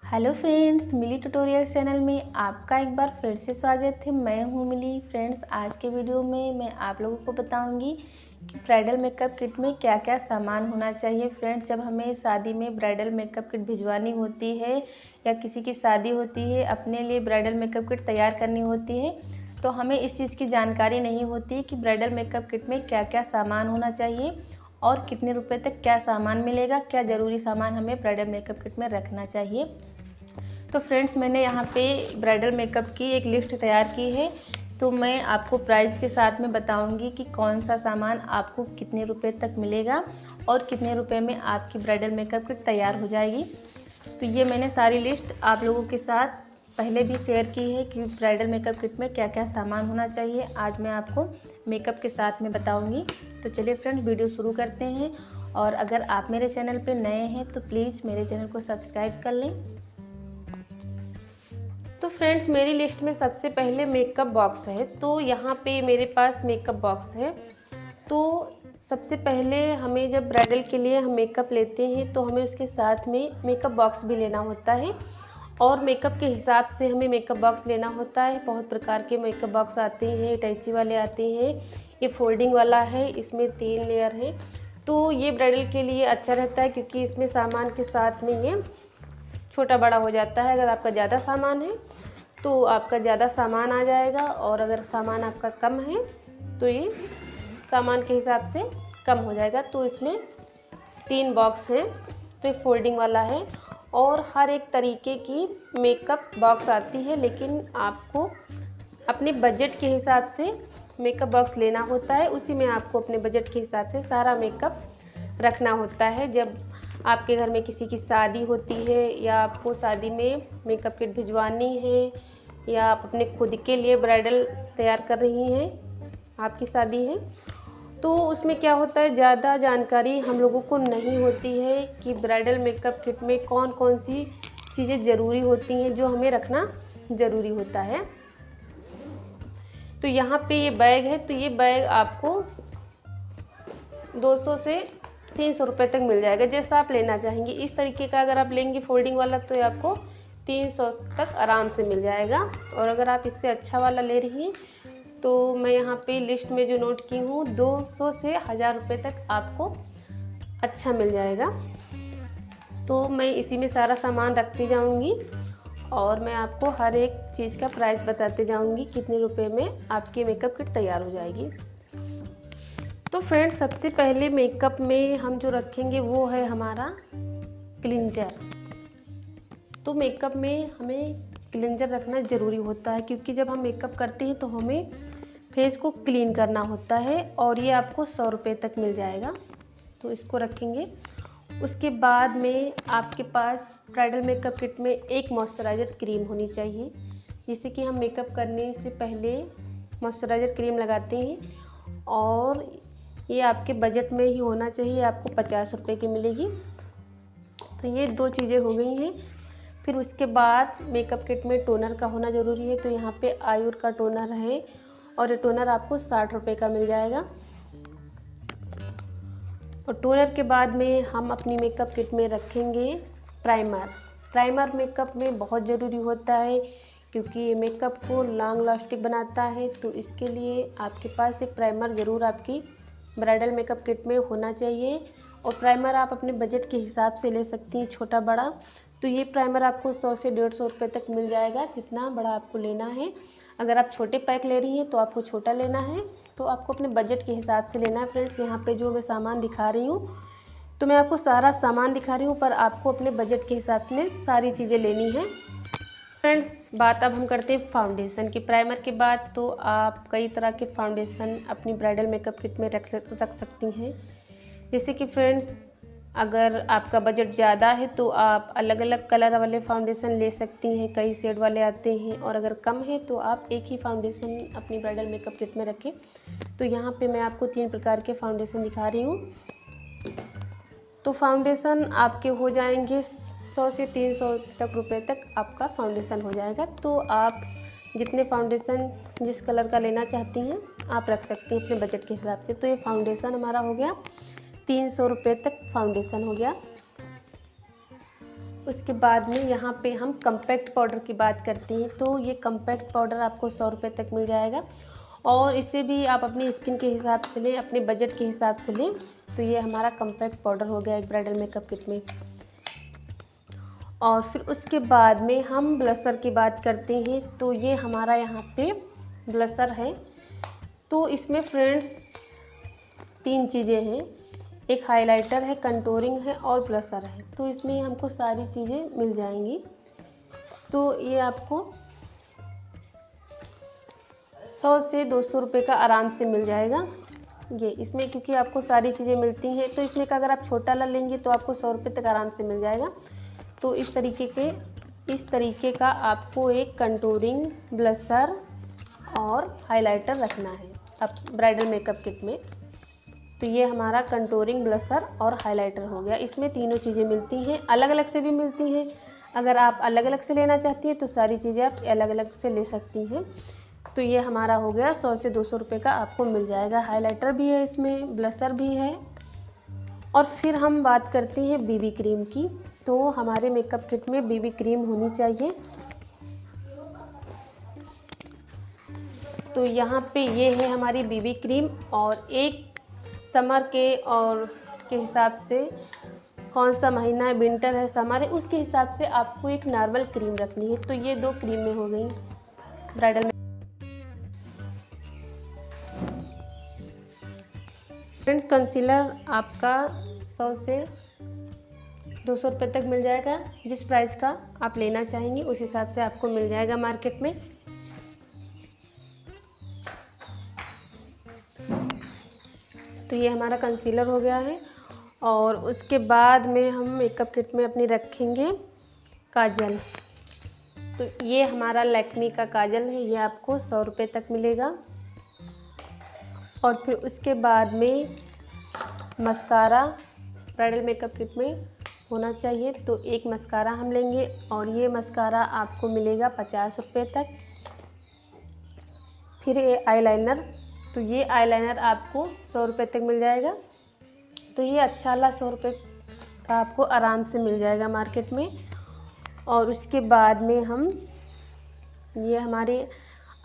Hello friends, मिली tutorials channel में आपका एक बार फिर से स्वागत है। मैं हूं मिली। फ्रेंड्स, आज के वीडियो में मैं आप लोगों को बताऊंगी कि ब्राइडल मेकअप किट में क्या क्या सामान होना चाहिए। फ्रेंड्स, जब हमें शादी में ब्राइडल मेकअप किट भिजवानी होती है या किसी की शादी होती है, अपने लिए ब्राइडल मेकअप किट तैयार करनी होती है, तो हमें इस चीज़ की जानकारी नहीं होती कि ब्राइडल मेकअप किट में क्या क्या सामान होना चाहिए और कितने रुपए तक क्या सामान मिलेगा, क्या ज़रूरी सामान हमें ब्राइडल मेकअप किट में रखना चाहिए। तो फ्रेंड्स, मैंने यहाँ पे ब्राइडल मेकअप की एक लिस्ट तैयार की है। तो मैं आपको प्राइस के साथ में बताऊंगी कि कौन सा सामान आपको कितने रुपए तक मिलेगा और कितने रुपए में आपकी ब्राइडल मेकअप किट तैयार हो जाएगी। तो ये मैंने सारी लिस्ट आप लोगों के साथ पहले भी शेयर की है कि ब्राइडल मेकअप किट में क्या क्या सामान होना चाहिए। आज मैं आपको मेकअप के साथ में बताऊँगी। तो चलिए फ्रेंड्स, वीडियो शुरू करते हैं। और अगर आप मेरे चैनल पर नए हैं तो प्लीज़ मेरे चैनल को सब्सक्राइब कर लें। तो फ्रेंड्स, मेरी लिस्ट में सबसे पहले मेकअप बॉक्स है। तो यहाँ पे मेरे पास मेकअप बॉक्स है। तो सबसे पहले हमें जब ब्राइडल के लिए हम मेकअप लेते हैं तो हमें उसके साथ में मेकअप बॉक्स भी लेना होता है और मेकअप के हिसाब से हमें मेकअप बॉक्स लेना होता है। बहुत प्रकार के मेकअप बॉक्स आते हैं, अटैची वाले आते हैं, ये फोल्डिंग वाला है, इसमें 3 लेयर है। तो ये ब्राइडल के लिए अच्छा रहता है क्योंकि इसमें सामान के साथ में ये छोटा बड़ा हो जाता है। अगर आपका ज़्यादा सामान है तो आपका ज़्यादा सामान आ जाएगा और अगर सामान आपका कम है तो ये सामान के हिसाब से कम हो जाएगा। तो इसमें 3 बॉक्स हैं। तो ये फोल्डिंग वाला है और हर एक तरीके की मेकअप बॉक्स आती है, लेकिन आपको अपने बजट के हिसाब से मेकअप बॉक्स लेना होता है। उसी में आपको अपने बजट के हिसाब से सारा मेकअप रखना होता है। जब आपके घर में किसी की शादी होती है या आपको शादी में मेकअप किट भिजवानी है या आप अपने खुद के लिए ब्राइडल तैयार कर रही हैं, आपकी शादी है, तो उसमें क्या होता है, ज़्यादा जानकारी हम लोगों को नहीं होती है कि ब्राइडल मेकअप किट में कौन कौन सी चीज़ें ज़रूरी होती हैं जो हमें रखना ज़रूरी होता है। तो यहाँ पे ये बैग है। तो ये बैग आपको 200 से 300 रुपये तक मिल जाएगा, जैसा आप लेना चाहेंगे। इस तरीके का अगर आप लेंगे फोल्डिंग वाला तो ये आपको 300 तक आराम से मिल जाएगा। और अगर आप इससे अच्छा वाला ले रही हैं तो मैं यहाँ पे लिस्ट में जो नोट की हूँ 200 से 1000 रुपये तक आपको अच्छा मिल जाएगा। तो मैं इसी में सारा सामान रखती जाऊँगी और मैं आपको हर एक चीज़ का प्राइस बताते जाऊँगी कितने रुपये में आपकी मेकअप किट तैयार हो जाएगी। तो फ्रेंड्स, सबसे पहले मेकअप में हम जो रखेंगे वो है हमारा क्लींजर। तो मेकअप में हमें क्लींजर रखना ज़रूरी होता है क्योंकि जब हम मेकअप करते हैं तो हमें फेस को क्लीन करना होता है और ये आपको 100 रुपये तक मिल जाएगा। तो इसको रखेंगे। उसके बाद में आपके पास ब्राइडल मेकअप किट में एक मॉइस्चराइज़र क्रीम होनी चाहिए, जिससे कि हम मेकअप करने से पहले मॉइस्चराइज़र क्रीम लगाते हैं और ये आपके बजट में ही होना चाहिए। आपको 50 रुपये की मिलेगी। तो ये 2 चीज़ें हो गई हैं। फिर उसके बाद मेकअप किट में टोनर का होना ज़रूरी है। तो यहाँ पे आयुर का टोनर है और ये टोनर आपको 60 रुपये का मिल जाएगा। और टोनर के बाद में हम अपनी मेकअप किट में रखेंगे प्राइमर। प्राइमर मेकअप में बहुत ज़रूरी होता है क्योंकि ये मेकअप को लॉन्ग लास्टिंग बनाता है। तो इसके लिए आपके पास एक प्राइमर ज़रूर आपकी ब्राइडल मेकअप किट में होना चाहिए। और प्राइमर आप अपने बजट के हिसाब से ले सकती हैं, छोटा बड़ा। तो ये प्राइमर आपको 100 से 150 रुपये तक मिल जाएगा, जितना बड़ा आपको लेना है। अगर आप छोटे पैक ले रही हैं तो आपको छोटा लेना है, तो आपको अपने बजट के हिसाब से लेना है। फ्रेंड्स, यहाँ पे जो मैं सामान दिखा रही हूँ तो मैं आपको सारा सामान दिखा रही हूँ, पर आपको अपने बजट के हिसाब में सारी चीज़ें लेनी है। फ्रेंड्स, बात अब हम करते हैं फाउंडेशन की। प्राइमर के बाद तो आप कई तरह के फाउंडेशन अपनी ब्राइडल मेकअप किट में रख सकती हैं। जैसे कि फ्रेंड्स, अगर आपका बजट ज़्यादा है तो आप अलग अलग कलर वाले फाउंडेशन ले सकती हैं, कई शेड वाले आते हैं। और अगर कम है तो आप एक ही फाउंडेशन अपनी ब्राइडल मेकअप किट में रखें। तो यहाँ पे मैं आपको 3 प्रकार के फाउंडेशन दिखा रही हूँ। तो फाउंडेशन आपके हो जाएंगे 100 से 300 तक रुपये तक आपका फाउंडेशन हो जाएगा। तो आप जितने फाउंडेशन जिस कलर का लेना चाहती हैं आप रख सकती हैं अपने बजट के हिसाब से। तो ये फाउंडेशन हमारा हो गया 300 रुपये तक फाउंडेशन हो गया। उसके बाद में यहाँ पे हम कम्पैक्ट पाउडर की बात करते हैं, तो ये कम्पैक्ट पाउडर आपको 100 रुपये तक मिल जाएगा और इसे भी आप अपनी स्किन के हिसाब से लें, अपने बजट के हिसाब से लें। तो ये हमारा कम्पैक्ट पाउडर हो गया एक ब्राइडल मेकअप किट में। और फिर उसके बाद में हम ब्लशर की बात करते हैं, तो ये हमारा यहाँ पे ब्लशर है। तो इसमें फ्रेंड्स 3 चीज़ें हैं, एक हाइलाइटर है, कंटूरिंग है और ब्लशर है। तो इसमें हमको सारी चीज़ें मिल जाएंगी। तो ये आपको 100 से 200 रुपये का आराम से मिल जाएगा। ये इसमें क्योंकि आपको सारी चीज़ें मिलती हैं, तो इसमें का अगर आप छोटा वाला लेंगे तो आपको 100 रुपये तक आराम से मिल जाएगा। तो इस तरीके का आपको एक कंटूरिंग, ब्लशर और हाइलाइटर रखना है अब ब्राइडल मेकअप किट में। तो ये हमारा कंटूरिंग, ब्लशर और हाइलाइटर हो गया। इसमें तीनों चीज़ें मिलती हैं, अलग अलग से भी मिलती हैं। अगर आप अलग अलग से लेना चाहती हैं तो सारी चीज़ें आप अलग अलग से ले सकती हैं। तो ये हमारा हो गया 100 से 200 रुपये का आपको मिल जाएगा। हाइलाइटर भी है इसमें, ब्लशर भी है। और फिर हम बात करते हैं बीबी क्रीम की। तो हमारे मेकअप किट में बीबी क्रीम होनी चाहिए। तो यहाँ पे ये है हमारी बीबी क्रीम, और एक समर के हिसाब से कौन सा महीना है, विंटर है, समर है, उसके हिसाब से आपको एक नॉर्मल क्रीम रखनी है। तो ये 2 क्रीमें हो गई ब्राइडल में। फ्रेंड्स कंसीलर आपका 100 से 200 रुपये तक मिल जाएगा। जिस प्राइस का आप लेना चाहेंगे उस हिसाब से आपको मिल जाएगा मार्केट में। तो ये हमारा कंसीलर हो गया है। और उसके बाद में हम मेकअप किट में अपनी रखेंगे काजल। तो ये हमारा लैक्मी का काजल है, ये आपको 100 रुपये तक मिलेगा। और फिर उसके बाद में मस्कारा ब्राइडल मेकअप किट में होना चाहिए। तो एक मस्कारा हम लेंगे और ये मस्कारा आपको मिलेगा 50 रुपये तक। फिर ये आईलाइनर, तो ये आईलाइनर आपको 100 रुपये तक मिल जाएगा। तो ये अच्छा वाला 100 रुपये का आपको आराम से मिल जाएगा मार्केट में। और उसके बाद में हम ये हमारी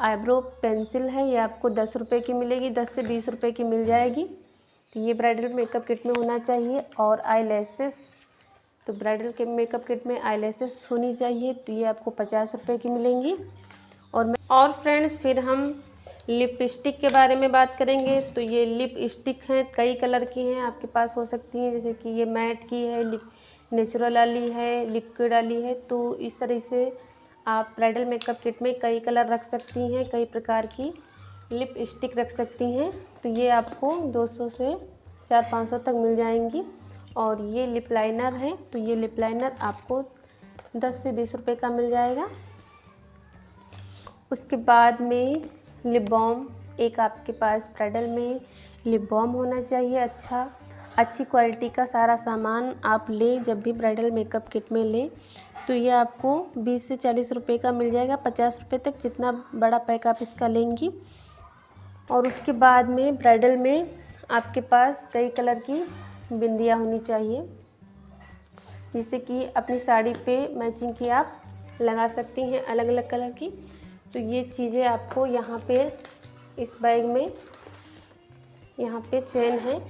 आईब्रो पेंसिल है, ये आपको 10 रुपये की मिलेगी, 10 से 20 रुपये की मिल जाएगी। तो ये ब्राइडल मेकअप किट में होना चाहिए। और आई लैसेस, तो ब्राइडल के मेकअप किट में आई लैसेस होनी चाहिए। तो ये आपको 50 रुपये की मिलेंगी। और फ्रेंड्स फिर हम लिपस्टिक के बारे में बात करेंगे। तो ये लिपस्टिक हैं, कई कलर की हैं, आपके पास हो सकती हैं। जैसे कि ये मैट की है, नेचुरल वाली है, लिक्विड वाली है। तो इस तरह से आप ब्राइडल मेकअप किट में कई कलर रख सकती हैं, कई प्रकार की लिपस्टिक रख सकती हैं। तो ये आपको 200 से 400-500 तक मिल जाएंगी। और ये लिप लाइनर है, तो ये लिप लाइनर आपको 10 से 20 रुपये का मिल जाएगा। उसके बाद में लिप बाम, एक आपके पास ब्राइडल में लिप बाम होना चाहिए। अच्छी क्वालिटी का सारा सामान आप लें जब भी ब्राइडल मेकअप किट में लें। तो ये आपको 20 से 40 रुपये का मिल जाएगा, 50 रुपये तक, जितना बड़ा पैक आप इसका लेंगी। और उसके बाद में ब्राइडल में आपके पास कई कलर की बिंदियाँ होनी चाहिए, जिससे कि अपनी साड़ी पे मैचिंग की आप लगा सकती हैं अलग अलग कलर की। तो ये चीज़ें आपको यहाँ पे इस बैग में, यहाँ पे चेन है,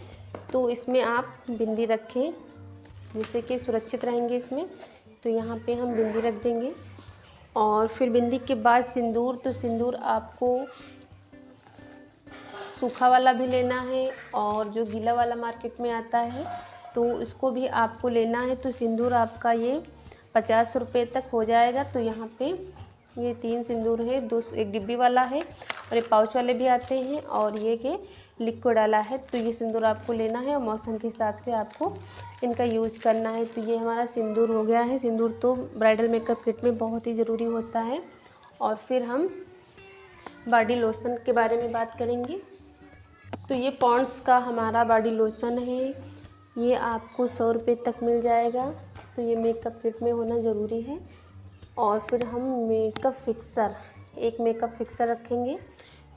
तो इसमें आप बिंदी रखें जिससे कि सुरक्षित रहेंगे इसमें। तो यहाँ पे हम बिंदी रख देंगे। और फिर बिंदी के बाद सिंदूर, तो सिंदूर आपको सूखा वाला भी लेना है और जो गीला वाला मार्केट में आता है तो उसको भी आपको लेना है। तो सिंदूर आपका ये 50 रुपये तक हो जाएगा। तो यहाँ पे ये 3 सिंदूर है, एक डिब्बी वाला है और ये पाउच वाले भी आते हैं, और ये के लिक्विड वाला है। तो ये सिंदूर आपको लेना है और मौसम के हिसाब से आपको इनका यूज़ करना है। तो ये हमारा सिंदूर हो गया है। सिंदूर तो ब्राइडल मेकअप किट में बहुत ही ज़रूरी होता है। और फिर हम बॉडी लोशन के बारे में बात करेंगे। तो ये पॉन्ड्स का हमारा बॉडी लोशन है, ये आपको 100 रुपये तक मिल जाएगा। तो ये मेकअप किट में होना ज़रूरी है। और फिर हम मेकअप फिक्सर, एक मेकअप फिक्सर रखेंगे।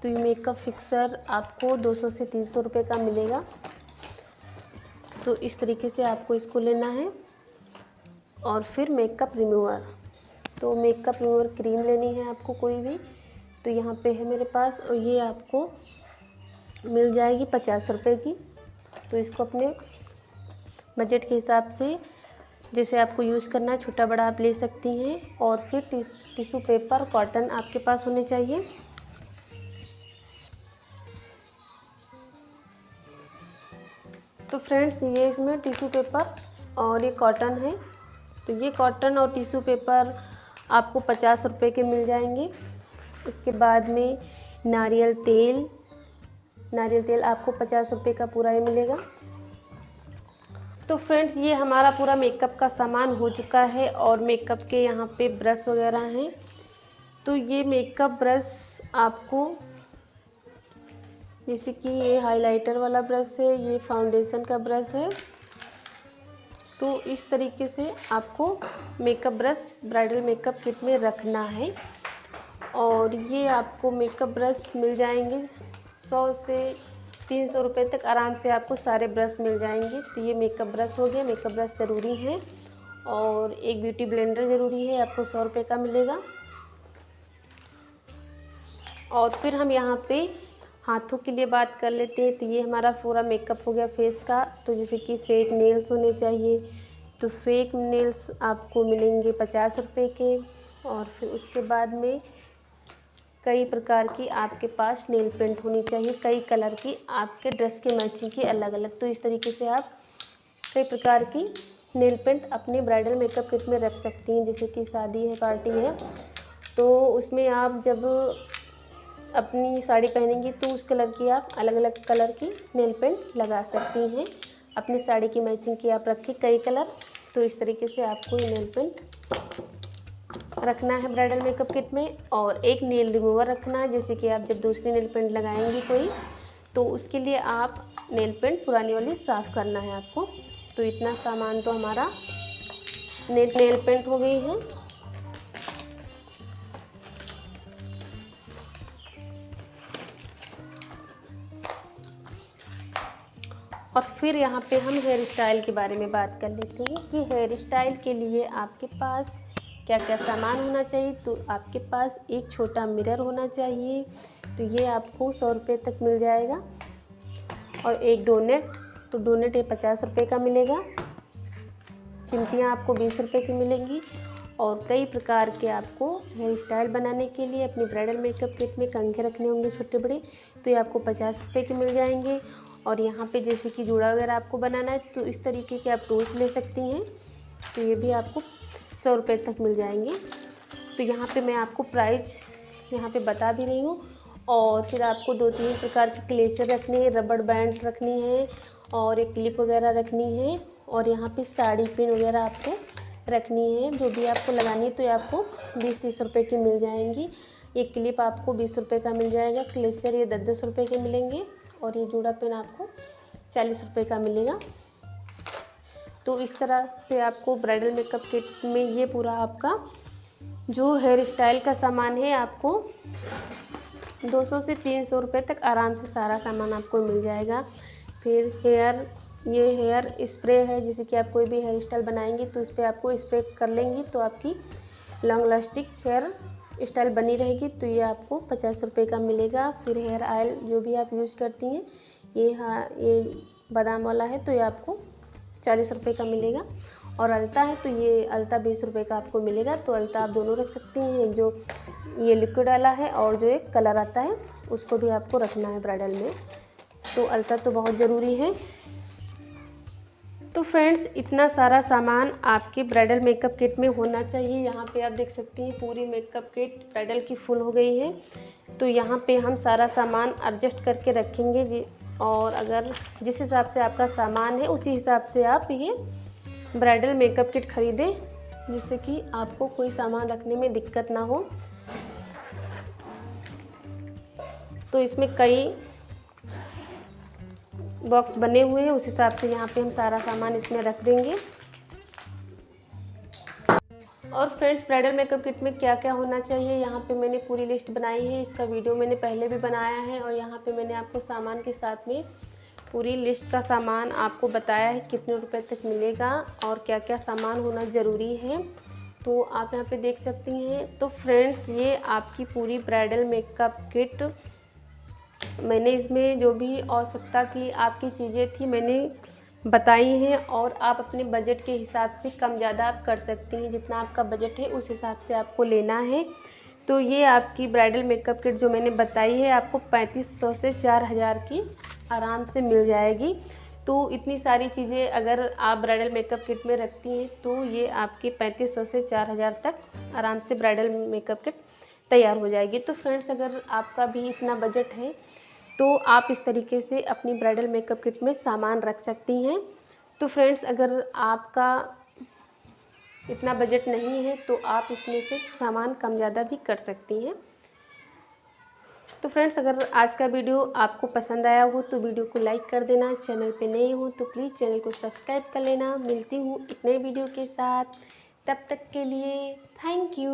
तो ये मेकअप फिक्सर आपको 200 से 300 रुपये का मिलेगा। तो इस तरीके से आपको इसको लेना है। और फिर मेकअप रिमूवर। तो मेकअप रिमूवर क्रीम लेनी है आपको कोई भी, तो यहाँ पे है मेरे पास, और ये आपको मिल जाएगी 50 रुपये की। तो इसको अपने बजट के हिसाब से जैसे आपको यूज़ करना है छोटा बड़ा आप ले सकती हैं। और फिर टिश्यू पेपर कॉटन आपके पास होने चाहिए। तो फ्रेंड्स ये इसमें टिश्यू पेपर और ये कॉटन है। तो ये कॉटन और टिश्यू पेपर आपको 50 रुपये के मिल जाएंगे। उसके बाद में नारियल तेल आपको 50 रुपये का पूरा ये मिलेगा। तो फ्रेंड्स ये हमारा पूरा मेकअप का सामान हो चुका है। और मेकअप के यहाँ पे ब्रश वगैरह हैं। तो ये मेकअप ब्रश आपको, जैसे कि ये हाइलाइटर वाला ब्रश है, ये फाउंडेशन का ब्रश है। तो इस तरीके से आपको makeup brush bridal makeup kit में रखना है। और ये आपको मेकअप ब्रश मिल जाएंगे 100 से 300 रुपये तक आराम से आपको सारे ब्रश मिल जाएंगे। तो ये मेकअप ब्रश हो गया। मेकअप ब्रश ज़रूरी है। और एक ब्यूटी ब्लेंडर ज़रूरी है, आपको 100 रुपये का मिलेगा। और फिर हम यहाँ पे हाथों के लिए बात कर लेते हैं। तो ये हमारा पूरा मेकअप हो गया फेस का। तो जैसे कि फेक नेल्स होने चाहिए, तो फेक नेल्स आपको मिलेंगे 50 रुपये के। और फिर उसके बाद में कई प्रकार की आपके पास नेल पेंट होनी चाहिए, कई कलर की, आपके ड्रेस के मैचिंग की अलग अलग। तो इस तरीके से आप कई प्रकार की नेल पेंट अपने ब्राइडल मेकअप किट में रख सकती हैं। जैसे कि शादी है, पार्टी है, तो उसमें आप जब अपनी साड़ी पहनेंगी तो उस कलर की आप अलग अलग कलर की नेल पेंट लगा सकती हैं। अपनी साड़ी की मैचिंग की आप रखें कई कलर। तो इस तरीके से आपको ये नेल पेंट रखना है ब्राइडल मेकअप किट में। और एक नेल रिमूवर रखना है, जैसे कि आप जब दूसरी नेल पेंट लगाएंगी कोई, तो उसके लिए आप नेल पेंट पुरानी वाली साफ़ करना है आपको। तो इतना सामान तो हमारा नेल पेंट हो गई है। और फिर यहाँ पे हम हेयर स्टाइल के बारे में बात कर लेते हैं कि हेयर स्टाइल के लिए आपके पास क्या क्या सामान होना चाहिए। तो आपके पास एक छोटा मिरर होना चाहिए, तो ये आपको 100 रुपये तक मिल जाएगा। और एक डोनेट, तो डोनेट ये 50 रुपये का मिलेगा। चिमटियाँ आपको 20 रुपये की मिलेंगी। और कई प्रकार के आपको हेयर स्टाइल बनाने के लिए अपनी ब्राइडल मेकअप किट में कंघे रखने होंगे छोटे बड़े, तो ये आपको 50 रुपये के मिल जाएंगे। और यहाँ पे जैसे कि जूड़ा वगैरह आपको बनाना है, तो इस तरीके के आप टूल्स ले सकती हैं, तो ये भी आपको 100 रुपये तक मिल जाएंगे। तो यहाँ पे मैं आपको प्राइस यहाँ पे बता भी रही हूँ। और फिर आपको 2-3 प्रकार के क्लेचर रखने हैं, रबड़ बैंड्स रखनी है, और एक क्लिप वगैरह रखनी है। और यहाँ पे साड़ी पिन वगैरह आपको रखनी है, जो भी आपको लगानी है। तो ये आपको 20-30 रुपये की मिल जाएंगी। ये क्लिप आपको 20 रुपये का मिल जाएगा। क्लेचर ये 10-10 रुपये के मिलेंगे। और ये जूड़ा पेन आपको 40 रुपये का मिलेगा। तो इस तरह से आपको ब्राइडल मेकअप किट में ये पूरा आपका जो हेयर स्टाइल का सामान है आपको 200 से 300 रुपये तक आराम से सारा सामान आपको मिल जाएगा। फिर ये हेयर स्प्रे है, जैसे कि आप कोई भी हेयर स्टाइल बनाएंगी तो इस पर आपको स्प्रे कर लेंगी तो आपकी लॉन्ग लास्टिक हेयर स्टाइल बनी रहेगी। तो ये आपको 50 रुपये का मिलेगा। फिर हेयर ऑयल जो भी आप यूज़ करती हैं, ये बादाम वाला है, तो ये आपको 40 रुपये का मिलेगा। और अलता है, तो ये अलता 20 रुपये का आपको मिलेगा। तो अलता आप दोनों रख सकती हैं, जो ये लिक्विड वाला है और जो एक कलर आता है उसको भी आपको रखना है ब्राइडल में। तो अलता तो बहुत ज़रूरी है। तो फ्रेंड्स इतना सारा सामान आपके ब्राइडल मेकअप किट में होना चाहिए। यहाँ पे आप देख सकती हैं पूरी मेकअप किट ब्राइडल की फुल हो गई है। तो यहाँ पे हम सारा सामान एडजस्ट करके रखेंगे, और अगर जिस हिसाब से आपका सामान है उसी हिसाब से आप ये ब्राइडल मेकअप किट ख़रीदें, जिससे कि आपको कोई सामान रखने में दिक्कत ना हो। तो इसमें कई बॉक्स बने हुए हैं, उस हिसाब से यहाँ पे हम सारा सामान इसमें रख देंगे। और फ्रेंड्स ब्राइडल मेकअप किट में क्या क्या होना चाहिए, यहाँ पे मैंने पूरी लिस्ट बनाई है। इसका वीडियो मैंने पहले भी बनाया है, और यहाँ पे मैंने आपको सामान के साथ में पूरी लिस्ट का सामान आपको बताया है कितने रुपए तक मिलेगा और क्या क्या सामान होना ज़रूरी है। तो आप यहाँ पे देख सकती हैं। तो फ्रेंड्स, ये आपकी पूरी ब्राइडल मेकअप किट, मैंने इसमें जो भी आवश्यकता की आपकी चीज़ें थी मैंने बताई हैं, और आप अपने बजट के हिसाब से कम ज़्यादा आप कर सकती हैं। जितना आपका बजट है उस हिसाब से आपको लेना है। तो ये आपकी ब्राइडल मेकअप किट जो मैंने बताई है आपको 3500 से 4000 की आराम से मिल जाएगी। तो इतनी सारी चीज़ें अगर आप ब्राइडल मेकअप किट में रखती हैं तो ये आपकी 3500 से 4000 तक आराम से ब्राइडल मेकअप किट तैयार हो जाएगी। तो फ्रेंड्स, अगर आपका भी इतना बजट है तो आप इस तरीके से अपनी ब्राइडल मेकअप किट में सामान रख सकती हैं। तो फ्रेंड्स, अगर आपका इतना बजट नहीं है तो आप इसमें से सामान कम ज़्यादा भी कर सकती हैं। तो फ्रेंड्स, अगर आज का वीडियो आपको पसंद आया हो तो वीडियो को लाइक कर देना। चैनल पे नए हो तो प्लीज़ चैनल को सब्सक्राइब कर लेना। मिलती हूँ एक नए वीडियो के साथ, तब तक के लिए थैंक यू।